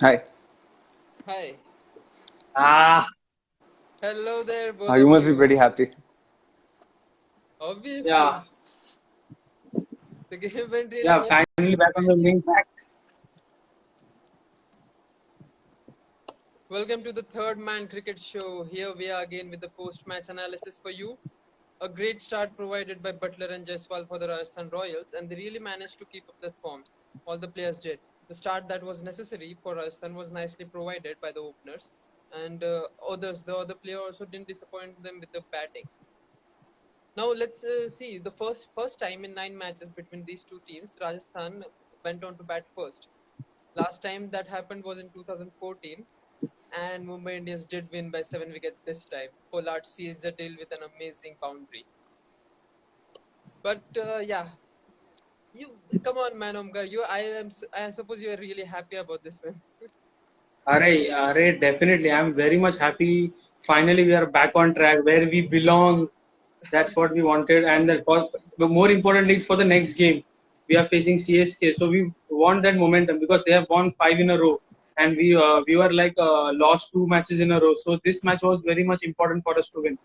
Hi. Hi. Ah, Hello there, both You of must be pretty you. happy. yeah, Obviously, the game went really yeah. well. Finally back on the winning track. Welcome to the Third Man Cricket Show. Here we are again with the post-match analysis for you. A great start provided by Butler and Jaiswal for the Rajasthan Royals, and they really managed to keep up that form. All the players did. The start that was necessary for Rajasthan was nicely provided by the openers, and the other player also didn't disappoint them with the batting. Now let's see the first time in 9 matches between these two teams, Rajasthan went on to bat first. Last time that happened was in 2014, and Mumbai Indians did win by 7 wickets this time. Pollard seized the deal with an amazing boundary. But yeah, you come on, man, Omkar. I suppose you are really happy about this one. Definitely. I'm very much happy. Finally, we are back on track where we belong. That's what we wanted, and but more importantly, it's for the next game. We are facing CSK, so we want that momentum because they have won 5 in a row, and we were like lost 2 matches in a row. So this match was very much important for us to win,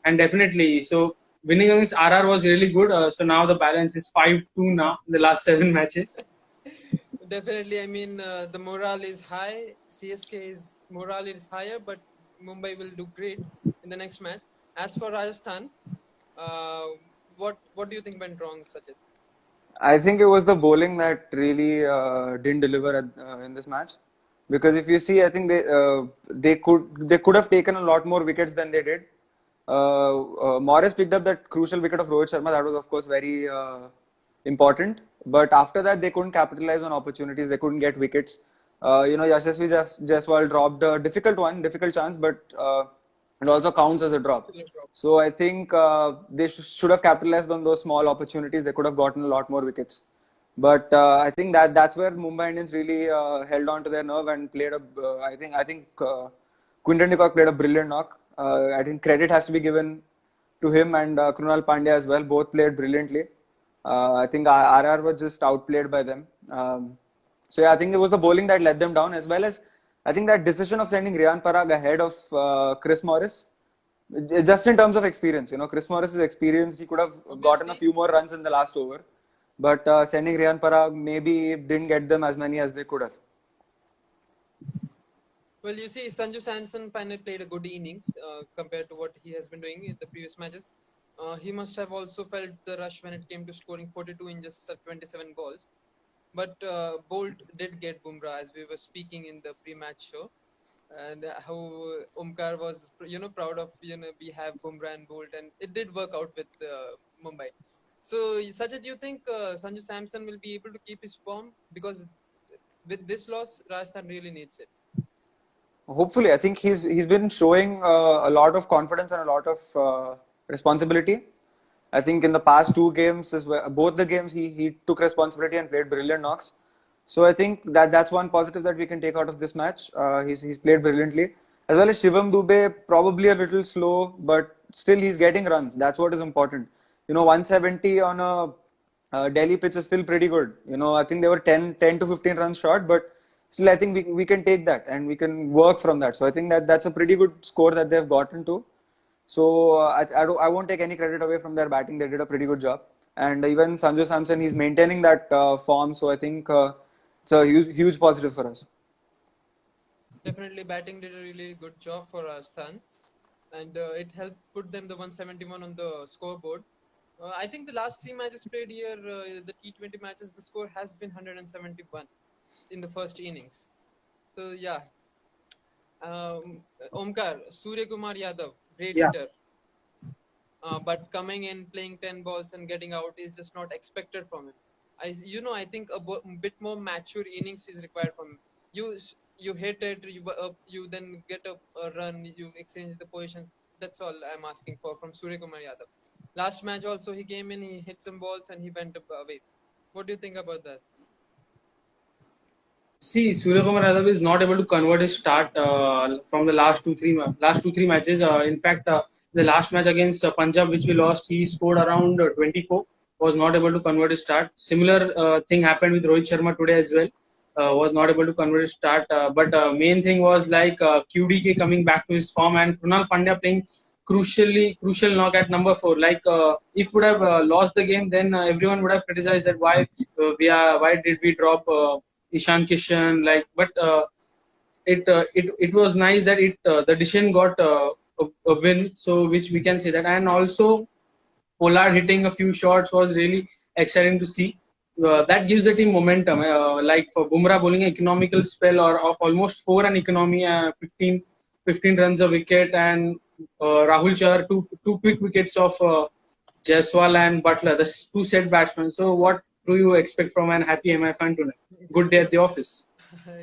and definitely. So winning against RR was really good. So now the balance is 5-2 now in the last 7 matches. Definitely, I mean the morale is high. CSK's morale is higher, but Mumbai will do great in the next match. As for Rajasthan, uh, what do you think went wrong, Sachin? I think it was the bowling that really didn't deliver in this match. Because if you see, I think they could have taken a lot more wickets than they did. Morris picked up that crucial wicket of Rohit Sharma. That was, of course, very important. But after that, they couldn't capitalize on opportunities. They couldn't get wickets. Yashasvi Jaiswal dropped a difficult chance, but it also counts as a drop. So I think they should have capitalized on those small opportunities. They could have gotten a lot more wickets. But I think that's where Mumbai Indians really held on to their nerve and played a. I think Quinton de Kock played a brilliant knock. I think credit has to be given to him and Krunal Pandya as well. Both played brilliantly. I think RR was just outplayed by them. So yeah, I think it was the bowling that let them down, as well as I think that decision of sending Riyan Parag ahead of Chris Morris, just in terms of experience. Chris Morris is experienced. He could have gotten a Obviously, few more runs in the last over, but sending Riyan Parag maybe didn't get them as many as they could have. well, you see, Sanju Samson finally played a good innings compared to what he has been doing in the previous matches. He must have also felt the rush when it came to scoring 42 in just 27 balls. But Bolt did get Bumrah, as we were speaking in the pre-match show, and how Omkar was, proud of, we have Bumrah and Bolt, and it did work out with Mumbai. So, Sajid, do you think Sanju Samson will be able to keep his form? Because with this loss, Rajasthan really needs it. Hopefully, I think he's been showing a lot of confidence and a lot of responsibility. I think in the past two games, as well, both the games, he took responsibility and played brilliant knocks. So I think that's one positive that we can take out of this match. He's played brilliantly, as well as Shivam Dube, probably a little slow, but still he's getting runs. That's what is important. 170 on a Delhi pitch is still pretty good. I think they were 10 to 15 runs short, but still I think we can take that and we can work from that. So I think that's a pretty good score that they've gotten to. So I won't take any credit away from their batting. They did a pretty good job. And even Sanju Samson, he's maintaining that form. So I think it's a huge positive for us. Definitely, batting did a really good job for Rajasthan, and it helped put them the 171 on the scoreboard. I think the last 3 matches played here, the T20 matches, the score has been 171 in the first innings. So yeah, Omkar, Surya Kumar Yadav, great Yeah. hitter, but coming in, playing 10 balls and getting out is just not expected from him. I think a bit more mature innings is required from him. You hit it, you then get a run, you exchange the positions. That's all I'm asking for from Surya Kumar Yadav. Last match also he came in, he hit some balls and he went away. What do you think about that? See, Suryakumar Yadav is not able to convert his start from the last two three matches. In fact, the last match against Punjab, which we lost, he scored around 24. Was not able to convert his start. Similar thing happened with Rohit Sharma today as well. was not able to convert his start. But main thing was like QDK coming back to his form and Krunal Pandya playing crucial knock at number 4. Like if would have lost the game, then everyone would have criticized that why did we drop Ishan Kishan, like. But it was nice that the decision got a win, so which we can say that. And also Pollard hitting a few shots was really exciting to see. That gives the team momentum. Like for Bumrah bowling an economical spell or of almost 4 an economy, 15 runs a wicket, and Rahul Chahar two quick wickets of Jaiswal and Butler, the two set batsmen. So what do you expect from an happy MI fan tonight? Good day at the office.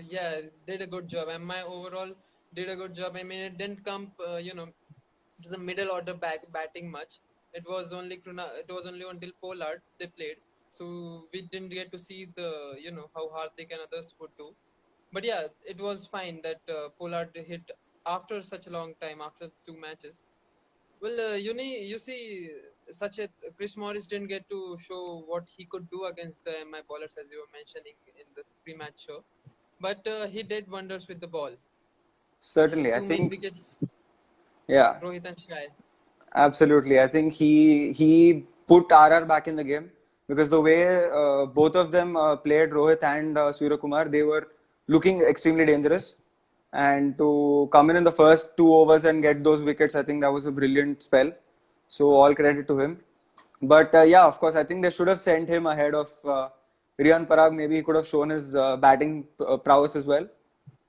Yeah, did a good job. And my overall did a good job. I mean, it didn't come, to the middle order batting much. It was only it was only until Pollard they played, so we didn't get to see the how Hardik and others would do. But yeah, it was fine that Pollard hit after such a long time, after 2 matches. Well, you see, such a Chris Morris didn't get to show what he could do against the MI bowlers, as you were mentioning in the pre-match show. But he did wonders with the ball. Certainly, I Two main think, wickets, yeah, Rohit and Sky. absolutely. I think he put RR back in the game because the way both of them played, Rohit and Surya Kumar, they were looking extremely dangerous. And to come in the first 2 overs and get those wickets, I think that was a brilliant spell. So all credit to him. But yeah, of course, I think they should have sent him ahead of Riyan Parag. Maybe he could have shown his batting prowess as well.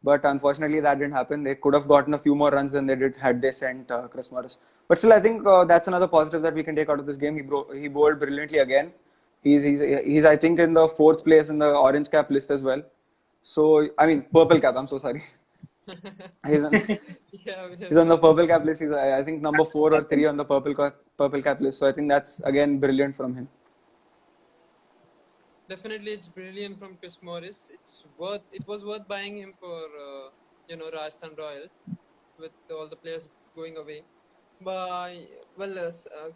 But unfortunately, that didn't happen. They could have gotten a few more runs than they did had they sent Chris Morris. But still, I think that's another positive that we can take out of this game. He bowled brilliantly again. He's I think in the 4th place in the orange cap list as well. So I mean purple cap. I'm so sorry. He's on, Yeah, we have he's on the seen. purple cap list. He's I think number 4 or 3 on the purple cap list. So I think that's again brilliant from him. Definitely, it's brilliant from Chris Morris. It was worth buying him for Rajasthan Royals, with all the players going away. But well,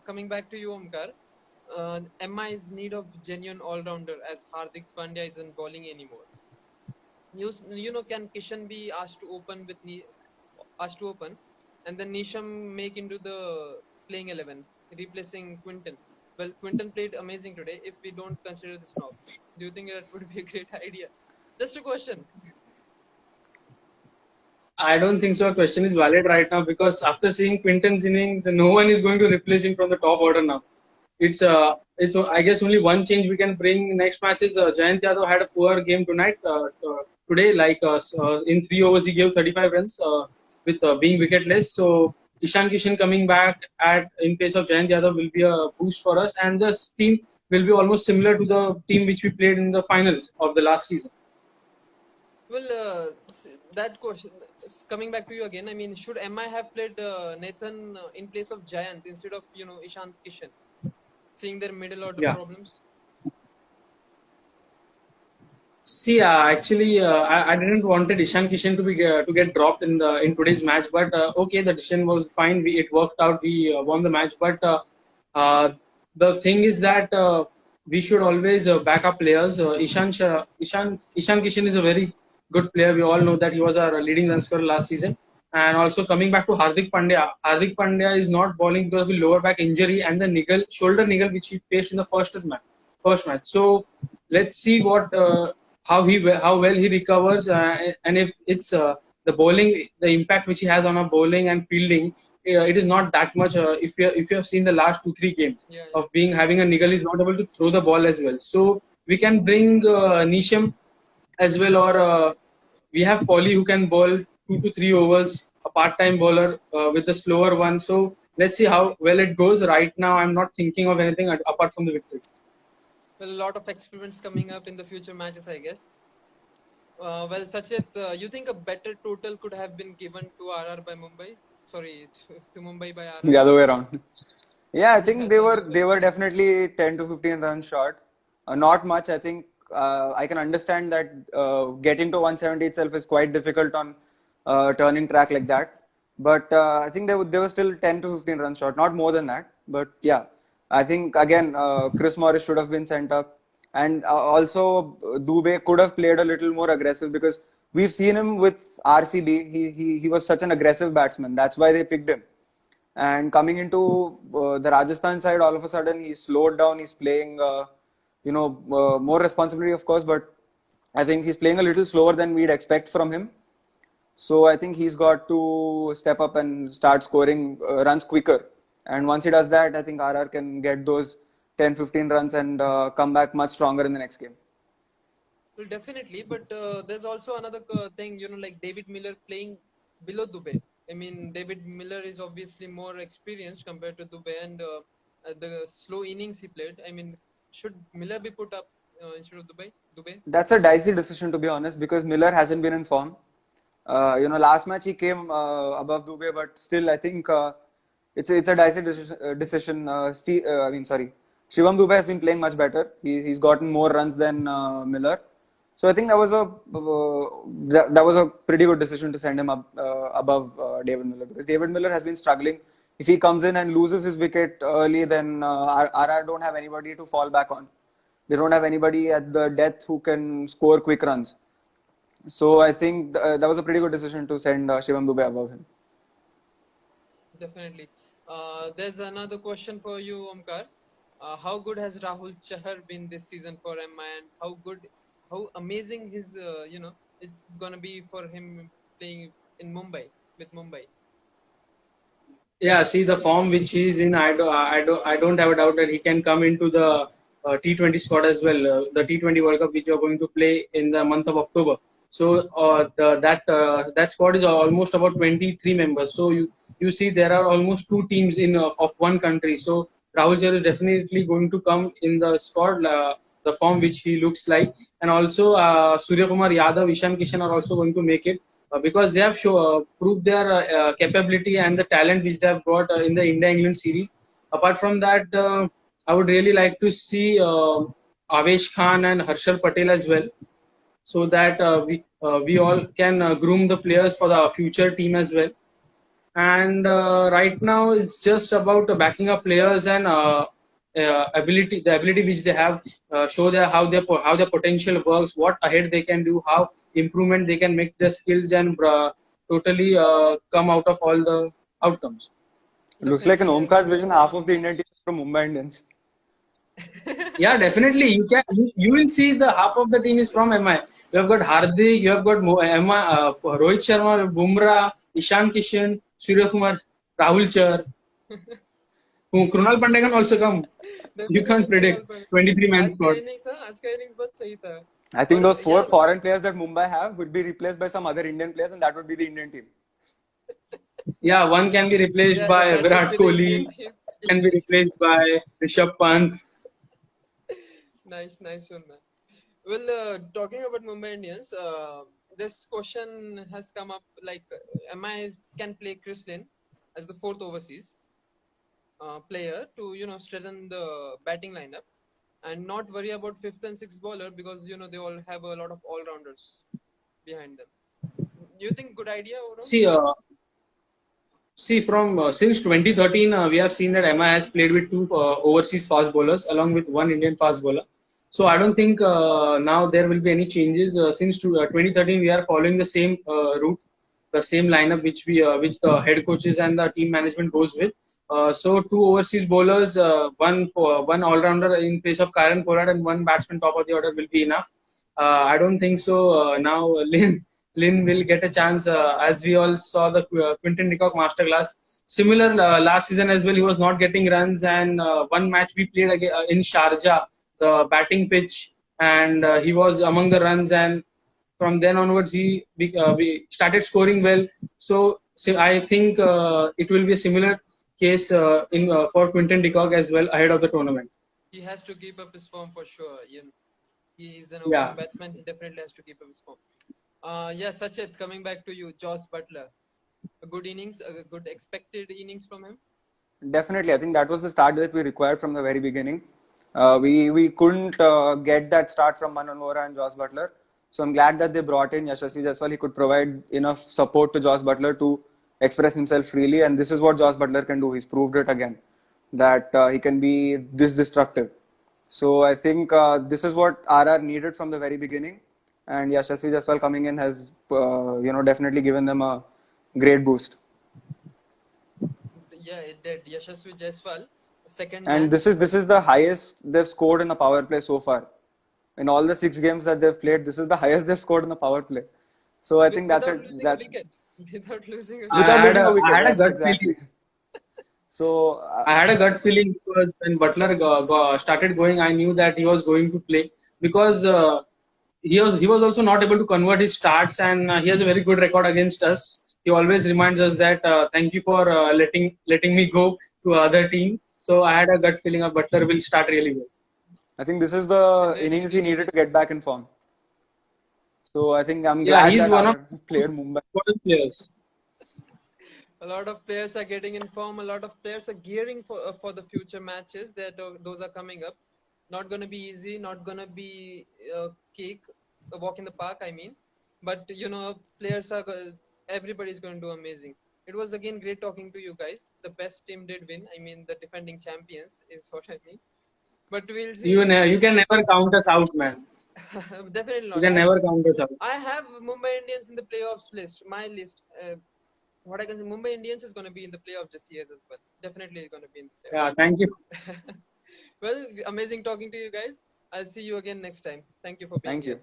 coming back to you, Omkar, MI's need of genuine all-rounder as Hardik Pandya isn't bowling anymore. Can Kishan be asked to open asked to open, and then Nisham make into the playing 11, replacing Quinton? Well, Quinton played amazing today. If we don't consider this knock, do you think that would be a great idea? Just a question. I don't think so. A question is valid right now because after seeing Quinton's innings, no one is going to replace him from the top order now. It's I guess only one change we can bring next match is Jayant Yadav had a poor game today. Like in 3 overs he gave 35 runs with being wicketless. So Ishan Kishan coming back in place of Jayant Yadav will be a boost for us, and this team will be almost similar to the team which we played in the finals of the last season. Well, that question coming back to you again. I mean, should MI have played Nathan in place of Jayant instead of Ishant Kishan, seeing their middle order Yeah. problems? See, actually, I didn't wanted Ishan Kishan to get dropped in today's match, but okay, the decision was fine. It worked out. We won the match, but the thing is that we should always back up players. Ishan Kishan is a very good player. We all know that he was our leading run scorer last season. And also coming back to Hardik Pandya. Hardik Pandya is not bowling because of the lower back injury and the shoulder niggle which he faced in the first match. So let's see how well he recovers, and if it's the bowling, the impact which he has on our bowling and fielding, it is not that much. If you have seen the last 2-3 games Yeah, of having a niggle, is not able to throw the ball as well. So we can bring Nisham as well, or we have Paulie who can bowl 2 to 3 overs, a part-time bowler with the slower one. So let's see how well it goes. Right now, I'm not thinking of anything apart from the victory. well, a lot of experiments coming up in the future matches, I guess. Well, Sachet, you think a better total could have been given to RR by Mumbai? Sorry, to Mumbai by RR. The other way around. Yeah, I think Yeah, they were definitely 10 to 15 runs short. Not much. I think I can understand that getting to 170 itself is quite difficult on turning track like that. But I think they were still 10 to 15 runs short, not more than that. But yeah, I think again Chris Morris should have been sent up. and also Dubé could have played a little more aggressive because we've seen him with RCB. He was such an aggressive batsman. That's why they picked him. And coming into the Rajasthan side, all of a sudden he's slowed down. He's playing, more responsibility, of course, but I think he's playing a little slower than we'd expect from him. So I think he's got to step up and start scoring runs quicker. And once he does that, I think RR can get those 10, 15 runs and come back much stronger in the next game. Well, definitely, but there's also another thing, like David Miller playing below Dubé. I mean, David Miller is obviously more experienced compared to Dubé, and the slow innings he played. I mean, should Miller be put up instead of Dubé? That's a dicey decision, to be honest, because Miller hasn't been in form. Last match he came above Dubé, but still, I think it's a dicey decision. Shivam Dubé has been playing much better. He's gotten more runs than Miller. So I think that was a pretty good decision to send him up above David Miller, because David Miller has been struggling. If he comes in and loses his wicket early, then RR don't have anybody to fall back on. They don't have anybody at the depth who can score quick runs. So I think that was a pretty good decision to send Shivam Dubé above him. Definitely. There's another question for you, Omkar. How good has Rahul Chahar been this season for MI, and how amazing it's gonna be for him playing in Mumbai with Mumbai? Yeah, see the form which he's in. I don't have a doubt that he can come into the T20 squad as well. The T20 World Cup which you are going to play in the month of October. So that squad is almost about 23 members. So you see there are almost two teams of one country. So Rahul Chahar is definitely going to come in the squad. The form which he looks like, and also Surya Kumar Yadav, Ishan Kishan are also going to make it because they have proved their capability and the talent which they have brought in the India-England series. Apart from that, I would really like to see Avesh Khan and Harshal Patel as well, so that we all can groom the players for the future team as well. And right now it's just about backing up players and the ability which they have, show how their potential works, what ahead they can do, how improvement they can make their skills, and totally come out of all the outcomes. It looks like in Omkar's vision, half of the Indian team is from Mumbai Indians. Yeah, definitely. You will see the half of the team is from MI. You have got Hardik, you have got Rohit Sharma, Bumrah, Ishan Kishan, Surya Kumar, Rahul Chahar. Krunal Pandey can also come. You can't predict 23-man squad. I think those four foreign players that Mumbai have would be replaced by some other Indian players, and that would be the Indian team. Yeah, one can be replaced by Virat Kohli, can be replaced by Rishabh Pant. Nice one, man. Well, talking about Mumbai Indians, this question has come up, like MI can play Chris Lynn as the fourth overseas player to strengthen the batting lineup and not worry about fifth and sixth bowler, because they all have a lot of all-rounders behind them. Do you think good idea overall? See, from since 2013, we have seen that MI has played with two overseas fast bowlers along with one Indian fast bowler. So I don't think now there will be any changes. Since 2013, we are following the same route, the same lineup which the head coaches and the team management goes with. So two overseas bowlers, one all-rounder in place of Kieron Pollard, and one batsman top of the order will be enough. I don't think so. Now Lynn will get a chance, as we all saw the Quinton de Kock masterclass. Similar last season as well, he was not getting runs, and one match we played again, in Sharjah, the batting pitch, and he was among the runs, and from then onwards we started scoring well. So I think it will be a similar case for Quinton de Kock as well ahead of the tournament. He has to keep up his form for sure. He is an opening batsman. He definitely has to keep up his form. Sachet, coming back to you, Jos Buttler. A good innings, a good expected innings from him? Definitely. I think that was the start that we required from the very beginning. We couldn't get that start from Manan Vora and Jos Buttler. So I'm glad that they brought in Yashasvi Jaiswal. He could provide enough support to Jos Buttler to express himself freely. And this is what Jos Buttler can do. He's proved it again, that he can be this destructive. So I think this is what RR needed from the very beginning, and Yashasvi Jaiswal coming in has definitely given them a great boost. Yeah, it did. Yashasvi Jaiswal, second And match. this is the highest they've scored in a power play so far. In all the 6 games that they've played, this is the highest they've scored in a power play. So I think that's Without it. losing a That wicket. Without losing a without wicket. losing a I wicket, had a yes, gut exactly. feeling. So I had a gut feeling because when Butler started going, I knew that he was going to play because he was also not able to convert his starts, and he has a very good record against us. He always reminds us that thank you for letting me go to other team. So I had a gut feeling of Butler will start really well. I think this is And the then he innings he did. needed to get back in form. So I think I'm Yeah, glad he's that one of our the played most Mumbai. important players. A lot of players are getting in form. A lot of players are gearing for the future matches that those are coming up. Not gonna be easy. Not gonna be cake, a walk in the park. I mean, but players are. Everybody's going to do amazing. It was again great talking to you guys. The best team did win. I mean, the defending champions is what I mean. But we'll see. You can never count us out, man. Definitely You not. can never count us out. I have Mumbai Indians in the playoffs list. My list. What I can say, Mumbai Indians is going to be in the playoffs this year as well. Definitely going to be in the Yeah, thank you. playoffs. Well, amazing talking to you guys. I'll see you again next time. Thank you for being Thank here. you.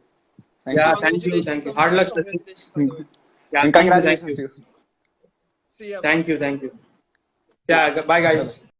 Thank Yeah, you. thank Congratulations you. on Hard the luck, Sachin. congratulations on the win. Yeah, And thank you, thank congratulations you, to you. See ya. Bye. thank you, thank you. Yeah, bye, Bye bye. guys.